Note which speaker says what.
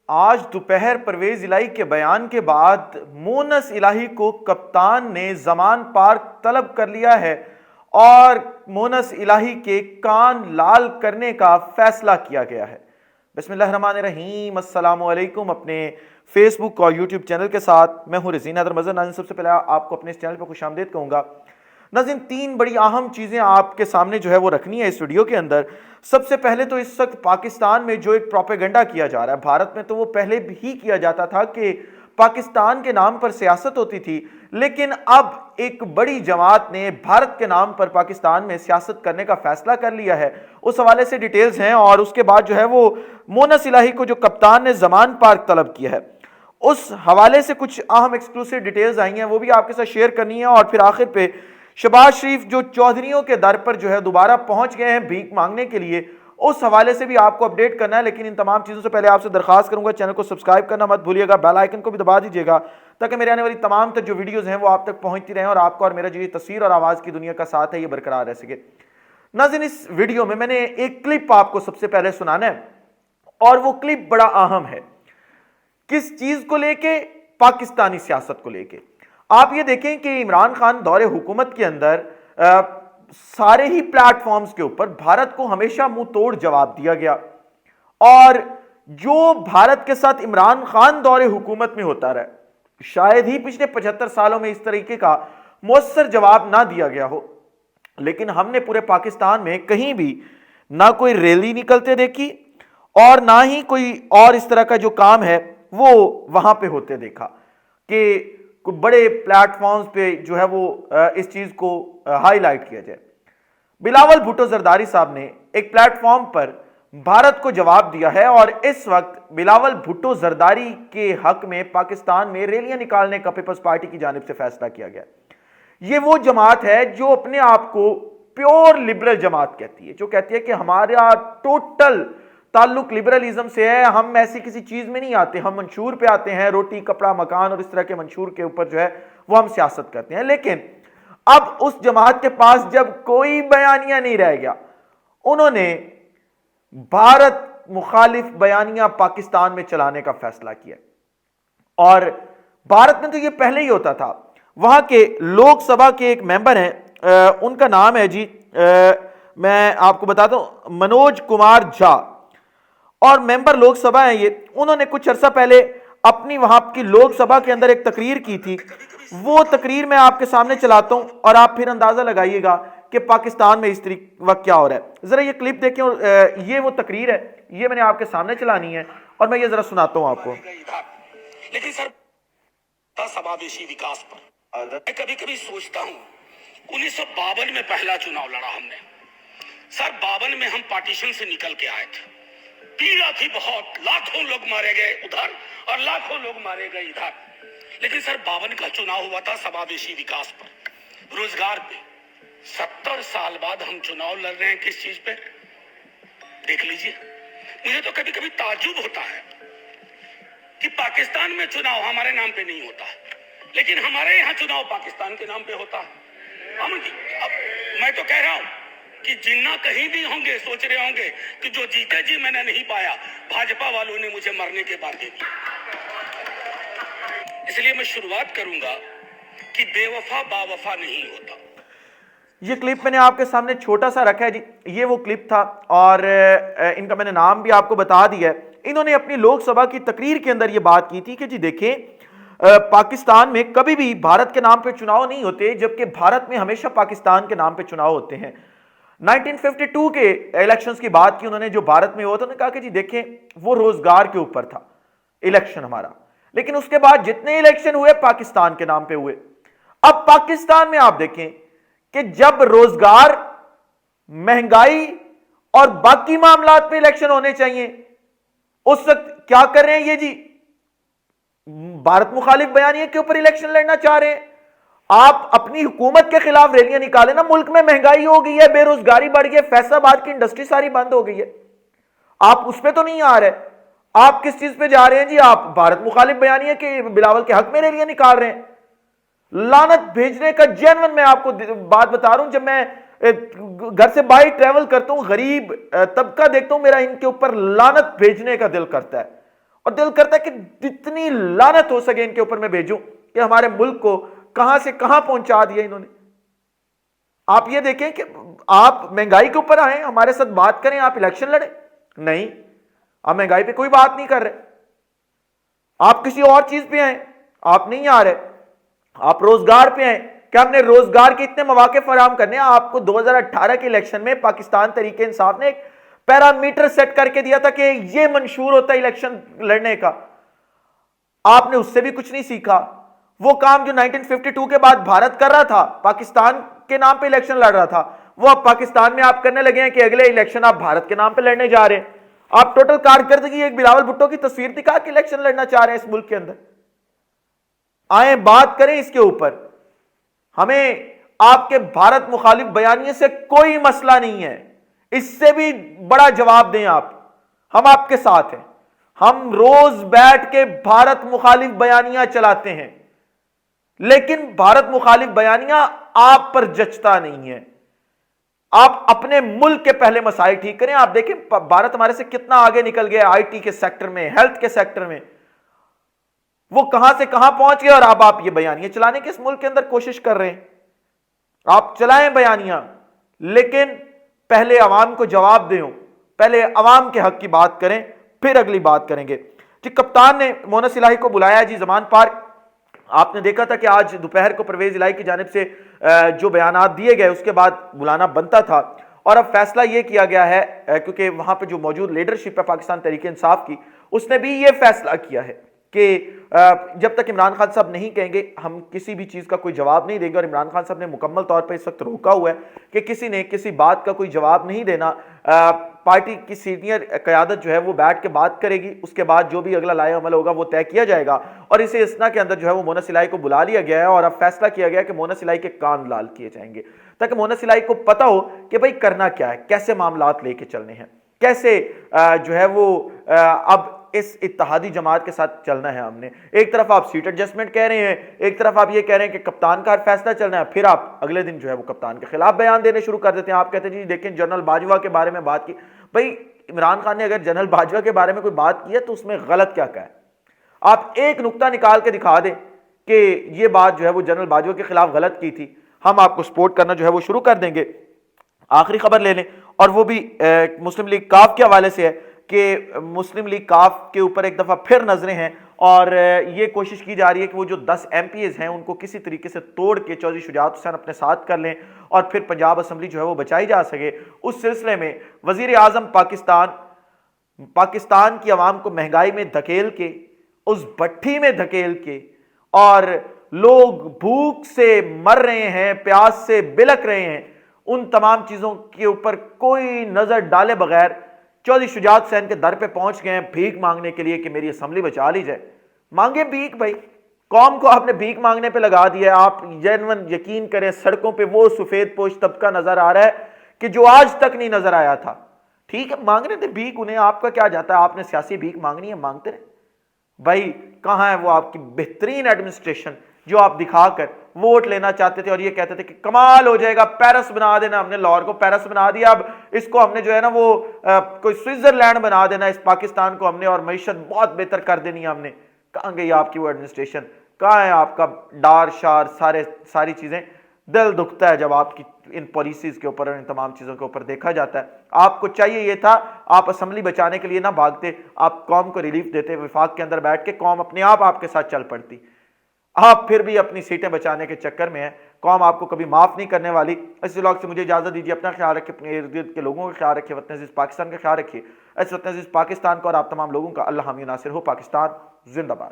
Speaker 1: आज दोपहर परवेज इलाही के बयान के बाद मोनस इलाही को कप्तान ने जमान पार्क तलब कर लिया है और मोनस इलाही के कान लाल करने का फैसला किया गया है। बिस्मिल्लाहिर्रहमानिर्रहीम, अस्सलाम वालेकुम। अपने फेसबुक और यूट्यूब चैनल के साथ मैं हूं रज़ीन हैदर मज़हर। नाज़रीन, सबसे पहले आपको अपने इस चैनल पर खुशामदीद कहूँगा। नाज़रीन, तीन बड़ी अहम चीज़ें आपके सामने जो है वो रखनी है इस वीडियो के अंदर। सबसे पहले तो इस वक्त पाकिस्तान में जो एक प्रोपेगेंडा किया जा रहा है, भारत में तो वो पहले भी किया जाता था कि पाकिस्तान के नाम पर सियासत होती थी, लेकिन अब एक बड़ी जमात ने भारत के नाम पर पाकिस्तान में सियासत करने का फैसला कर लिया है। उस हवाले से डिटेल्स हैं और उसके बाद जो है वो मोनस इलाही को जो कप्तान ने जमान पार्क तलब किया है, उस हवाले से कुछ अहम एक्सक्लूसिव डिटेल्स आई हैं, वो भी आपके साथ शेयर करनी है। और फिर आखिर पे शहबाज शरीफ जो चौधरियों के दर पर जो है दोबारा पहुंच गए हैं भीख मांगने के लिए, उस हवाले से भी आपको अपडेट करना है। लेकिन इन तमाम चीज़ों से पहले आपसे दरखास्त करूंगा, चैनल को सब्सक्राइब करना मत भूलिएगा, बेल आइकन को भी दबा दीजिएगा ताकि मेरे आने वाली तमाम तक जो वीडियोज़ हैं वो आप तक पहुंचती रहें और आपको और मेरा जो ये तस्वीर और आवाज़ की दुनिया का साथ है ये बरकरार रह सके। नाज़रीन, इस वीडियो में मैंने एक क्लिप आपको सबसे पहले सुनाना है और वो क्लिप बड़ा अहम है। किस चीज़ को लेके? पाकिस्तानी सियासत को लेके। आप ये देखें कि इमरान खान दौरे हुकूमत के अंदर सारे ही प्लेटफॉर्म्स के ऊपर भारत को हमेशा मुंह तोड़ जवाब दिया गया और जो भारत के साथ इमरान खान दौरे हुकूमत में होता रहा, शायद ही पिछले 75 सालों में इस तरीके का मौसर जवाब ना दिया गया हो। लेकिन हमने पूरे पाकिस्तान में कहीं भी ना कोई रैली निकलते देखी और ना ही कोई और इस तरह का जो काम है वो वहां पे होते देखा कि बड़े प्लेटफॉर्म्स पे जो है वो इस चीज को हाईलाइट किया जाए। बिलावल भुट्टो जरदारी साहब ने एक प्लेटफॉर्म पर भारत को जवाब दिया है और इस वक्त बिलावल भुट्टो जरदारी के हक में पाकिस्तान में रैलियां निकालने का पीपल्स पार्टी की जानिब से फैसला किया गया। ये वो जमात है जो अपने आप को प्योर लिबरल जमात कहती है, जो कहती है कि हमारा टोटल ताल्लुक लिबरलिज्म से है, हम ऐसी किसी चीज में नहीं आते, हम मंशूर पे आते हैं, रोटी कपड़ा मकान और इस तरह के मंशूर के ऊपर जो है वो हम सियासत करते हैं। लेकिन अब उस जमात के पास जब कोई बयानिया नहीं रह गया, उन्होंने भारत मुखालिफ बयानिया पाकिस्तान में चलाने का फैसला किया। और भारत में तो ये पहले ही होता था। वहां के लोकसभा के एक मेंबर हैं, उनका नाम है जी मैं आपको बताता हूं, मनोज कुमार झा, और मेंबर लोकसभा है ये। उन्होंने कुछ अर्सा पहले अपनी वहां की लोकसभा के अंदर एक तकरीर की थी। वो तकरीर मैं आपके सामने चलाता हूं और आप फिर अंदाजा लगाइएगा कि पाकिस्तान में इस वक्त क्या हो रहा है। जरा ये क्लिप देखें और ये वो तकरीर है, ये मैंने आपके सामने चलानी है और मैं ये जरा सुनाता हूं आपको।
Speaker 2: लेकिन सर समावेशी विकास पर मैं कभी कभी सोचता हूं 1952 में पहला चुनाव लड़ा हमने। सर 52 में हम पार्टीशन से निकल के आए थे, पीड़ा थी बहुत, लाखों लोग मारे गए उधर और लाखों लोग मारे गए इधर। लेकिन सर 52 का चुनाव हुआ था समावेशी विकास पर, रोजगार पे। 70 साल बाद हम चुनाव लड़ रहे हैं किस चीज पे? देख लीजिए। मुझे तो कभी कभी ताज्जुब होता है कि पाकिस्तान में चुनाव हमारे नाम पे नहीं होता, लेकिन हमारे यहाँ चुनाव पाकिस्तान के नाम पे होता है। अमन जी, अब मैं तो कह रहा हूं कि जिन्ना कहीं भी होंगे सोच रहे होंगे कि जो जीते जी मैंने नहीं पाया, भाजपा वालों ने मुझे मरने के बाद दे दिया। इसलिए मैं शुरुआत करूंगा कि बेवफा बावफा नहीं होता।
Speaker 1: ये क्लिप मैंने आपके सामने छोटा सा रखा है जी, ये वो क्लिप था और इनका मैंने नाम भी आपको बता दिया है। इन्होंने अपनी लोकसभा की तकरीर के अंदर ये बात की थी कि जी देखें, पाकिस्तान में कभी भी भारत के नाम पे चुनाव नहीं होते, जबकि भारत में हमेशा पाकिस्तान के नाम पे चुनाव होते हैं। 1952 के इलेक्शंस की बात की उन्होंने, जो भारत में हुआ था। उन्होंने कहा कि जी देखें, वो रोजगार के ऊपर था इलेक्शन हमारा, लेकिन उसके बाद जितने इलेक्शन हुए पाकिस्तान के नाम पे हुए। अब पाकिस्तान में आप देखें कि जब रोजगार, महंगाई और बाकी मामलात पे इलेक्शन होने चाहिए, उस वक्त क्या कर रहे हैं ये जी, भारत मुखालिफ बयानिया के ऊपर इलेक्शन लड़ना चाह रहे हैं। आप अपनी हुकूमत के खिलाफ रैलियां निकाले ना। मुल्क में महंगाई हो गई है, बेरोजगारी बढ़ गई है, फैसलाबाद की इंडस्ट्री सारी बंद हो गई है, आप उस पर तो नहीं आ रहे। आप किस चीज पे जा रहे हैं जी? आप भारत मुखालिफ बयानिया के बिलावल के हक में रैलियां निकाल रहे हैं। लानत भेजने का जेन्युइन मैं आपको बात बता रहा हूं। जब मैं घर से बाहर ट्रेवल करता हूं, गरीब तबका देखता हूं, मेरा इनके ऊपर लानत भेजने का दिल करता है। और दिल करता है कि जितनी लानत हो सके इनके ऊपर मैं भेजूं कि हमारे मुल्क को कहां से कहां पहुंचा दिया इन्होंने। आप ये देखें कि आप महंगाई के ऊपर आए, हमारे साथ बात करें, आप इलेक्शन लड़े, नहीं, आप महंगाई पे कोई बात नहीं कर रहे। आप किसी और चीज पे आए, आप नहीं आ रहे। आप रोजगार पे आए, क्या हमने रोजगार के इतने मौके फराहम करने हैं? आपको 2018 के इलेक्शन में पाकिस्तान तरीके इंसाफ ने एक पैरामीटर सेट करके दिया था कि यह मंशूर होता है इलेक्शन लड़ने का। आपने उससे भी कुछ नहीं सीखा। वो काम जो 1952 के बाद भारत कर रहा था, पाकिस्तान के नाम पे इलेक्शन लड़ रहा था, वो अब पाकिस्तान में आप करने लगे हैं कि अगले इलेक्शन आप भारत के नाम पे लड़ने जा रहे हैं। आप टोटल कारकर्दगी एक बिलावल भुट्टो की तस्वीर दिखा के इलेक्शन लड़ना चाह रहे हैं इस मुल्क के अंदर। आए बात करें इसके ऊपर। हमें आपके भारत मुखालिफ बयानिए से कोई मसला नहीं है, इससे भी बड़ा जवाब दें आप, हम आपके साथ हैं। हम रोज बैठ के भारत मुखालिफ बयानियां चलाते हैं, लेकिन भारत मुखालिफ बयानियां आप पर जचता नहीं है। आप अपने मुल्क के पहले मसाइल ठीक करें। आप देखें भारत हमारे से कितना आगे निकल गया, आईटी के सेक्टर में, हेल्थ के सेक्टर में, वो कहां से कहां पहुंच गए और अब आप ये बयानियां चलाने की इस मुल्क के अंदर कोशिश कर रहे हैं। आप चलाएं बयानियां, लेकिन पहले अवाम को जवाब दें, पहले अवाम के हक की बात करें, फिर अगली बात करेंगे। जी, कप्तान ने मोनस इलाही को बुलाया जी जमान पार्क। आपने देखा था कि आज दोपहर को परवेज इलाही की जानिब से जो बयानात दिए गए उसके बाद बुलाना बनता था, और अब फैसला यह किया गया है क्योंकि वहां पे जो मौजूद लीडरशिप है पाकिस्तान तहरीक इंसाफ की, उसने भी यह फैसला किया है कि जब तक इमरान खान साहब नहीं कहेंगे हम किसी भी चीज का कोई जवाब नहीं देंगे। और इमरान खान साहब ने मुकम्मल तौर पर इस वक्त रोका हुआ है कि किसी ने किसी बात का कोई जवाब नहीं देना। पार्टी की सीनियर क़यादत जो है वो बैठ के बात करेगी, उसके बाद जो भी अगला लाए अमल होगा वो तय किया जाएगा। और इसे इसना के अंदर जो है वो मोनस इलाही को बुला लिया गया है और अब फैसला किया गया है कि मोनस इलाही के कान लाल किए जाएंगे, ताकि मोनस इलाही को पता हो कि भाई करना क्या है, कैसे मामलात लेके चलने हैं, कैसे जो है वो अब इस इत्तेहादी जमात के साथ चलना है हमने। एक तरफ आप सीट एडजस्टमेंट कह रहे हैं, एक तरफ आप ये कह रहे हैं कि कप्तान का फैसला चलना है, फिर आप अगले दिन जो है वो कप्तान के खिलाफ बयान देने शुरू कर देते हैं। आप कहते हैं जी देखें जनरल बाजवा के बारे में बात की। भाई इमरान खान ने अगर जनरल बाजवा के बारे में कोई बात की है तो उसमें गलत क्या कहा है? आप एक नुक्ता निकाल के दिखा दें कि ये बात जो है वो जनरल बाजवा के खिलाफ गलत की थी, हम आपको सपोर्ट करना जो है वो शुरू कर देंगे। आखिरी खबर ले लें, और वो भी मुस्लिम लीग काफ के हवाले से है कि मुस्लिम लीग काफ के ऊपर एक दफ़ा फिर नजरें हैं और ये कोशिश की जा रही है कि वो जो 10 MPs हैं उनको किसी तरीके से तोड़ के चौधरी शुजात हुसैन अपने साथ कर लें और फिर पंजाब असम्बली जो है वो बचाई जा सके। उस सिलसिले में वजीर आजम पाकिस्तान की आवाम को महंगाई में धकेल के, उस भट्ठी में धकेल के, और लोग भूख से मर रहे हैं, प्यास से बिलक रहे हैं, उन तमाम चीजों के ऊपर कोई नजर डाले बगैर चौधरी शुजात हुसैन के दर पे पहुंच गए हैं भीख मांगने के लिए कि मेरी असम्बली बचा ली जाए। मांगे भीख भाई, कौम को आपने भीख मांगने पे लगा दिया है। आप जेन्युइन यकीन करें सड़कों पे वो सफेद पोश तबका नजर आ रहा है कि जो आज तक नहीं नजर आया था। ठीक है, मांगने थे भीख, उन्हें आपका क्या जाता है, आपने सियासी भीख मांगनी है, मांगते रहे भाई। कहां है वो आपकी बेहतरीन एडमिनिस्ट्रेशन जो आप दिखाकर वोट लेना चाहते थे और ये कहते थे कि कमाल हो जाएगा, पेरिस बना देना, हमने लाहौर को पेरिस बना दिया, अब इसको हमने जो है ना वो कोई स्विट्जरलैंड बना देना इस पाकिस्तान को हमने, और मईशत बहुत बेहतर कर देनी है हमने। कहां गई आपकी वो एडमिनिस्ट्रेशन, कहां है आपका डार शार, सारी चीजें। दिल दुखता है जब आपकी इन पॉलिसीज के ऊपर और इन तमाम चीजों के ऊपर देखा जाता है। आपको चाहिए ये था, आप असम्बली बचाने के लिए ना भागते, आप कौम को रिलीफ देते, विफाक के अंदर बैठ के कौम अपने आप आपके साथ चल पड़ती। आप फिर भी अपनी सीटें बचाने के चक्कर में हैं, कौम आपको कभी माफ नहीं करने वाली। इस व्लॉग से मुझे इजाजत दीजिए, अपना ख्याल रखिए, अपने इर्द गिर्द के लोगों का ख्याल रखिए, वतन अज़ीज़ पाकिस्तान का ख्याल रखिए। इस वतन अज़ीज़ पाकिस्तान को और आप तमाम लोगों का अल्लाह हामी नासिर हो। पाकिस्तान जिंदाबाद।